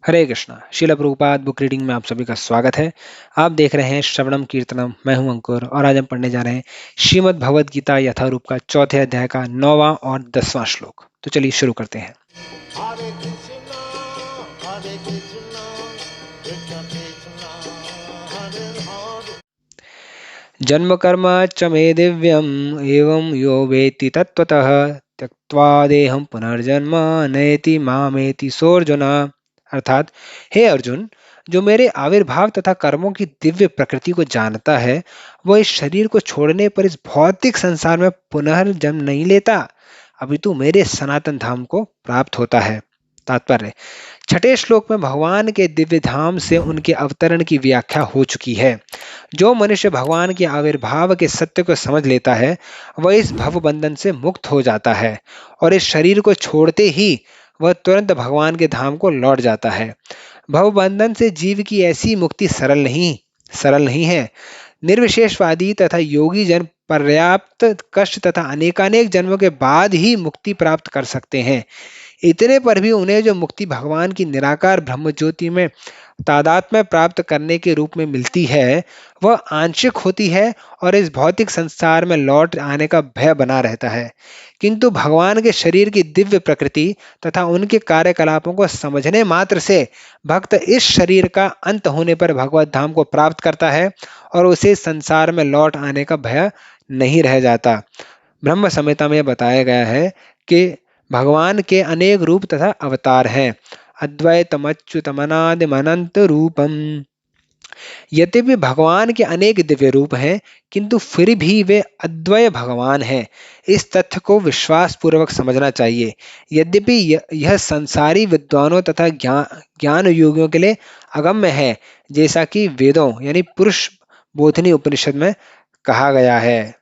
हरे कृष्णा। शिला Prabhupada book reading में आप सभी का स्वागत है। आप देख रहे हैं श्रवणम कीर्तनम। मैं हूं अंकुर और आज हम पढ़ने जा रहे हैं श्रीमद् भगवद गीता यथारूप का चौथे अध्याय का 9वां और 10वां श्लोक। तो चलिए शुरू करते हैं। Hare Krishna, Hare Krishna, Krishna Krishna, Hare Hare. जन्म कर्म च मे दिव्यम एवं यो वेत्ति तत्त्वतः त्यक्त्वा देहं पुनर्जन्म नयति मामेति सोऽर्जुन। अर्थात, हे अर्जुन, जो मेरे आविर्भाव तथा कर्मों की दिव्य प्रकृति को जानता है वह इस शरीर को छोड़ने पर इस भौतिक संसार में पुनर्जन्म नहीं लेता, अपितु मेरे सनातन धाम को प्राप्त होता है। तात्पर्य: छठे श्लोक में भगवान के दिव्य धाम से उनके अवतरण की व्याख्या हो चुकी है। जो मनुष्य भगवान के आविर्भाव के सत्य को समझ लेता है वह इस भव बंधन से मुक्त हो जाता है और इस शरीर को छोड़ते ही वह तुरंत भगवान के धाम को लौट जाता है। भव बंधन से जीव की ऐसी मुक्ति सरल नहीं है। निर्विशेषवादी तथा योगी जन पर्याप्त कष्ट तथा अनेकानेक जन्मों के बाद ही मुक्ति प्राप्त कर सकते हैं। इतने पर भी उन्हें जो मुक्ति भगवान की निराकार ब्रह्म ज्योति में तादात्म्य प्राप्त करने के रूप में मिलती है वह आंशिक होती है और इस भौतिक संसार में लौट आने का भय बना रहता है। किंतु भगवान के शरीर की दिव्य प्रकृति तथा उनके कार्यकलापों को समझने मात्र से भक्त इस शरीर का अंत होने पर भगवत धाम को प्राप्त करता है और उसे संसार में लौट आने का भय नहीं रह जाता। ब्रह्म संहिता में बताया गया है कि भगवान के अनेक रूप तथा अवतार हैं। अद्वैतमच्युतमनादिमनंत रूपम। यद्यपि भगवान के अनेक दिव्य रूप हैं किंतु फिर भी वे अद्वय भगवान हैं। इस तथ्य को विश्वास पूर्वक समझना चाहिए। यद्यपि यह संसारी विद्वानों तथा ज्ञान योगियों के लिए अगम्य है, जैसा कि वेदों यानी पुरुष बोधिनी उपनिषद में कहा गया है।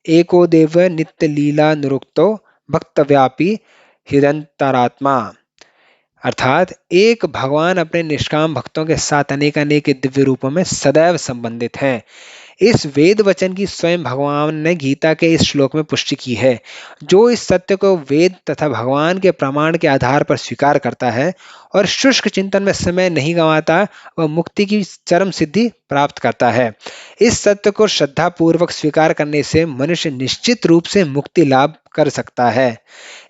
एको देव नित्य लीला निरुक्तो भक्तव्यापी हृदंतरात्मा। अर्थात एक भगवान अपने निष्काम भक्तों के साथ अनेक अनेक दिव्य रूपों में सदैव संबंधित हैं। इस वेद वचन की स्वयं भगवान ने गीता के इस श्लोक में पुष्टि की है। जो इस सत्य को वेद तथा भगवान के प्रमाण के आधार पर स्वीकार करता है और शुष्क चिंतन में समय नहीं गंवाता वह मुक्ति की चरम सिद्धि प्राप्त करता है। इस सत्य को श्रद्धा पूर्वक स्वीकार करने से मनुष्य निश्चित रूप से मुक्ति लाभ कर सकता है।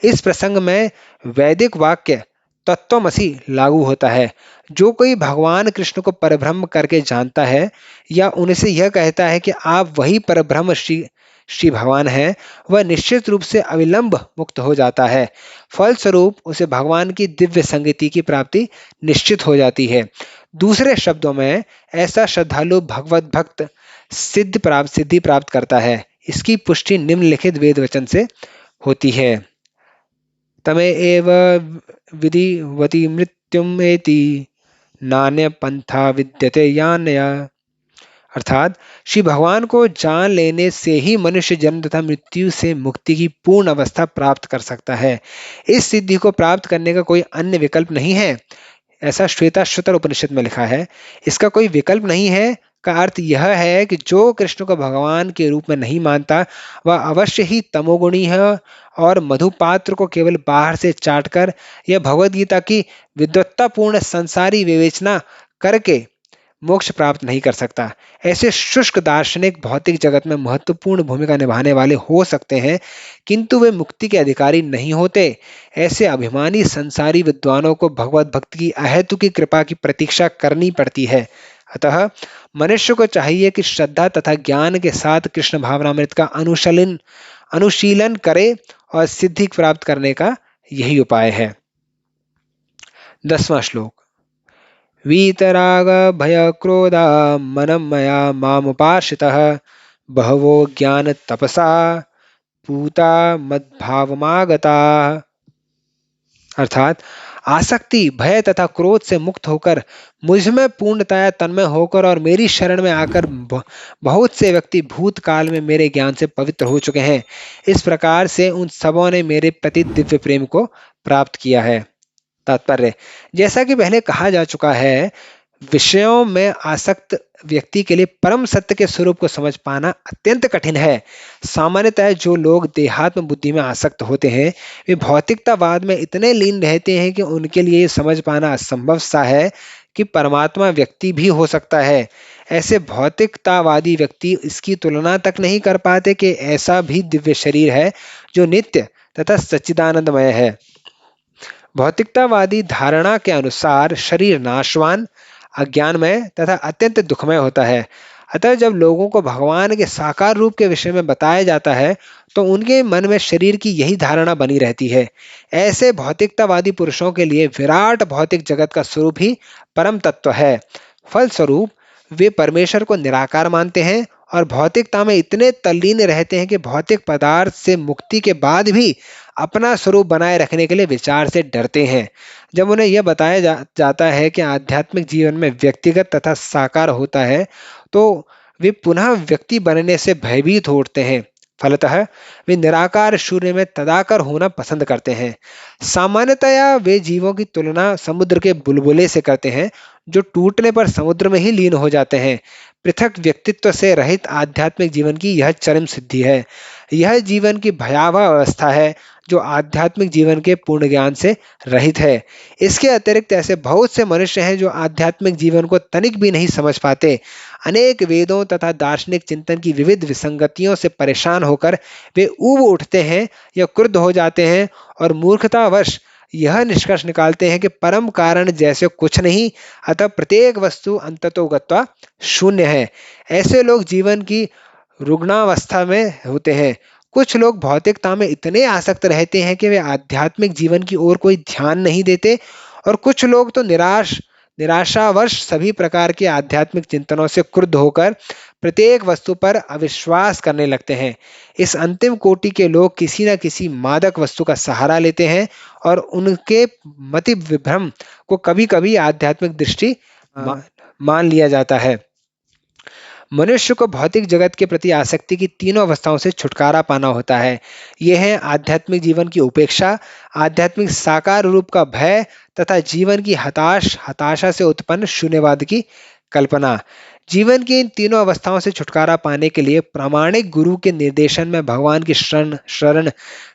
इस प्रसंग में वैदिक वाक्य तत्वमसि लागू होता है। जो कोई भगवान कृष्ण को परब्रह्म करके जानता है या उनसे यह कहता है कि आप वही परब्रह्म श्री भगवान हैं, वह निश्चित रूप से अविलंब मुक्त हो जाता है। फलस्वरूप उसे भगवान की दिव्य संगति की प्राप्ति निश्चित हो जाती है। दूसरे शब्दों में ऐसा श्रद्धालु भगवत भक्त सिद्धि प्राप्त करता है। इसकी पुष्टि निम्नलिखित वेद वचन से होती है। तमे एव विधिवती मृत्युम एति नान्य पंथा विद्यते यान्या। अर्थात, श्री भगवान को जान लेने से ही मनुष्य जन्म तथा मृत्यु से मुक्ति की पूर्ण अवस्था प्राप्त कर सकता है। इस सिद्धि को प्राप्त करने का कोई अन्य विकल्प नहीं है, ऐसा श्वेताश्वतर उपनिषद में लिखा है। इसका कोई विकल्प नहीं है का अर्थ यह है कि जो कृष्ण को भगवान के रूप में नहीं मानता वह अवश्य ही तमोगुणी है और मधुपात्र को केवल बाहर से चाटकर यह भगवद गीता की विद्वत्तापूर्ण संसारी विवेचना करके मोक्ष प्राप्त नहीं कर सकता। ऐसे शुष्क दार्शनिक भौतिक जगत में महत्वपूर्ण भूमिका निभाने वाले हो सकते हैं किंतु वे मुक्ति के अधिकारी नहीं होते। ऐसे अभिमानी संसारी विद्वानों को भगवत भक्ति की अहेतुकी कृपा की प्रतीक्षा करनी पड़ती है। अतः मनुष्य को चाहिए कि श्रद्धा तथा ज्ञान के साथ कृष्ण भावनामृत का अनुशीलन करे और सिद्धि प्राप्त करने का यही उपाय है। 10वां श्लोक। वीतराग भय क्रोधा मनम मया मामुपाश्रितः बहवो ज्ञान तपसा पूता मद्भावमागता। अर्थात, आसक्ति भय तथा क्रोध से मुक्त होकर मुझ में पूर्णतया तन्मय होकर और मेरी शरण में आकर बहुत से व्यक्ति भूतकाल में मेरे ज्ञान से पवित्र हो चुके हैं। इस प्रकार से उन सबों ने मेरे प्रति दिव्य प्रेम को प्राप्त किया है। तात्पर्य: जैसा कि पहले कहा जा चुका है, विषयों में आसक्त व्यक्ति के लिए परम सत्य के स्वरूप को समझ पाना अत्यंत कठिन है। सामान्यतः जो लोग देहात्म बुद्धि में आसक्त होते हैं वे भौतिकतावाद में इतने लीन रहते हैं कि उनके लिए ये समझ पाना असंभव सा है कि परमात्मा व्यक्ति भी हो सकता है। ऐसे भौतिकतावादी व्यक्ति इसकी तुलना तक नहीं कर पाते कि ऐसा भी दिव्य शरीर है जो नित्य तथा सच्चिदानंदमय है। भौतिकतावादी धारणा के अनुसार शरीर नाशवान, अज्ञानमय तथा अत्यंत दुखमय होता है। अतः जब लोगों को भगवान के साकार रूप के विषय में बताया जाता है तो उनके मन में शरीर की यही धारणा बनी रहती है। ऐसे भौतिकतावादी पुरुषों के लिए विराट भौतिक जगत का स्वरूप ही परम तत्व है। फलस्वरूप वे परमेश्वर को निराकार मानते हैं और भौतिकता में इतने तल्लीन रहते हैं कि भौतिक पदार्थ से मुक्ति के बाद भी अपना स्वरूप बनाए रखने के लिए विचार से डरते हैं। जब उन्हें यह बताया जाता है कि आध्यात्मिक जीवन में व्यक्तिगत तथा साकार होता है तो वे पुनः व्यक्ति बनने से भयभीत हो उठते हैं। फलतः वे निराकार शून्य में तदाकर होना पसंद करते हैं। सामान्यतया वे जीवों की तुलना समुद्र के बुलबुले से करते हैं जो टूटने पर समुद्र में ही लीन हो जाते हैं। पृथक व्यक्तित्व से रहित आध्यात्मिक जीवन की यह चरम सिद्धि है। यह जीवन की भयावह अवस्था है जो आध्यात्मिक जीवन के पूर्ण ज्ञान से रहित है। इसके अतिरिक्त ऐसे बहुत से मनुष्य हैं जो आध्यात्मिक जीवन को तनिक भी नहीं समझ पाते। अनेक वेदों तथा दार्शनिक चिंतन की विविध विसंगतियों से परेशान होकर वे ऊब उठते हैं या क्रुद्ध हो जाते हैं और मूर्खतावश यह निष्कर्ष निकालते हैं कि परम कारण जैसे कुछ नहीं, अतः प्रत्येक वस्तु अंततो गत्वा शून्य है। ऐसे लोग जीवन की रुग्णावस्था में होते हैं। कुछ लोग भौतिकता में इतने आसक्त रहते हैं कि वे आध्यात्मिक जीवन की ओर कोई ध्यान नहीं देते और कुछ लोग तो निराशावश सभी प्रकार के आध्यात्मिक चिंतनों से क्रुद्ध होकर प्रत्येक वस्तु पर अविश्वास करने लगते हैं। इस अंतिम कोटि के लोग किसी न किसी मादक वस्तु का सहारा लेते हैं और उनके मति विभ्रम को कभी-कभी आध्यात्मिक दृष्टि मान लिया जाता है। मनुष्य को भौतिक जगत के प्रति आसक्ति की तीनों अवस्थाओं से छुटकारा पाना होता है। ये है आध्यात्मिक जीवन की उपेक्षा, आध्यात्मिक साकार रूप का भय तथा जीवन की हताशा से उत्पन्न शून्यवाद की कल्पना। जीवन की इन तीनों अवस्थाओं से छुटकारा पाने के लिए प्रामाणिक गुरु के निर्देशन में भगवान की शरण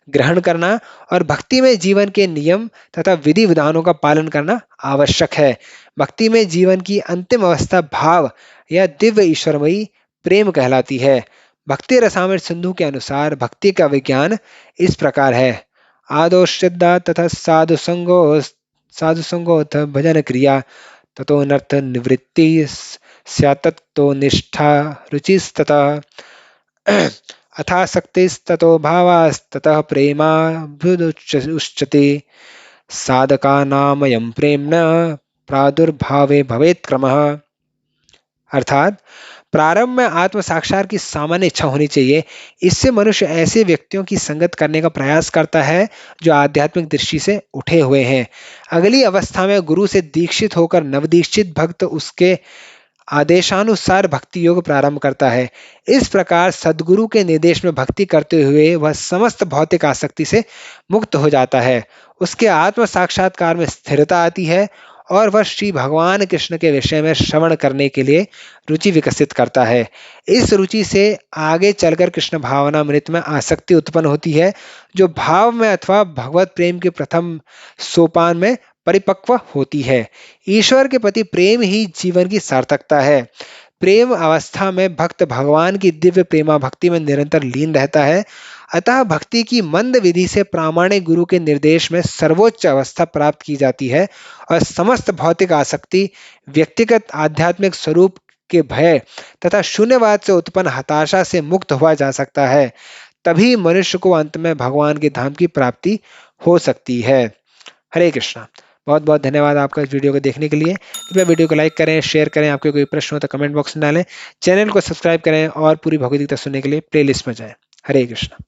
ग्रहण करना और भक्ति में जीवन के नियम तथा विधि विधानों का पालन करना आवश्यक है। भक्ति में जीवन की अंतिम अवस्था भाव या दिव्य ईश्वरमयी प्रेम कहलाती है। भक्ति रसामृत सिंधु के अनुसार भक्ति का विज्ञान इस प्रकार है। आदो श्रद्धा तथा साधु संगोथ भजन क्रिया ततो नर्थ निवृत्ति स्यात्तो निष्ठा रुचिस्तथा अथासक्तिस्ततो भावास्ततः प्रेमाभ्युच्यते साधकानामयं प्रेम्ण प्रादुर्भावे भवेत् क्रमः। अर्थात प्रारंभ में आत्म साक्षात की सामान्य इच्छा होनी चाहिए। इससे मनुष्य ऐसे व्यक्तियों की संगत करने का प्रयास करता है जो आध्यात्मिक दृष्टि से उठे हुए हैं। अगली अवस्था में गुरु से दीक्षित होकर नवदीक्षित भक्त उसके आदेशानुसार भक्ति योग प्रारंभ करता है। इस प्रकार सद्गुरु के निर्देश में भक्ति करते हुए वह समस्त भौतिक आसक्ति से मुक्त हो जाता है। उसके आत्म साक्षात्कार में स्थिरता आती है और वह श्री भगवान कृष्ण के विषय में श्रवण करने के लिए रुचि विकसित करता है। इस रुचि से आगे चलकर कृष्ण भावनामृत में आसक्ति उत्पन्न होती है जो भाव में अथवा भगवत प्रेम के प्रथम सोपान में परिपक्व होती है। ईश्वर के प्रति प्रेम ही जीवन की सार्थकता है। प्रेम अवस्था में भक्त भगवान की दिव्य प्रेमा भक्ति में निरंतर लीन रहता है। अतः भक्ति की मंद विधि से प्रामाणिक गुरु के निर्देश में सर्वोच्च अवस्था प्राप्त की जाती है और समस्त भौतिक आसक्ति, व्यक्तिगत आध्यात्मिक स्वरूप के भय तथा शून्यवाद से उत्पन्न हताशा से मुक्त हुआ जा सकता है। तभी मनुष्य को अंत में भगवान के धाम की प्राप्ति हो सकती है। हरे कृष्णा। बहुत बहुत धन्यवाद आपका इस वीडियो को देखने के लिए। कृपया वीडियो को लाइक करें, शेयर करें। आपके कोई प्रश्न हो तो कमेंट बॉक्स में डालें। चैनल को सब्सक्राइब करें और पूरी भगवद गीता सुनने के लिए प्लेलिस्ट में जाएं। हरे कृष्णा।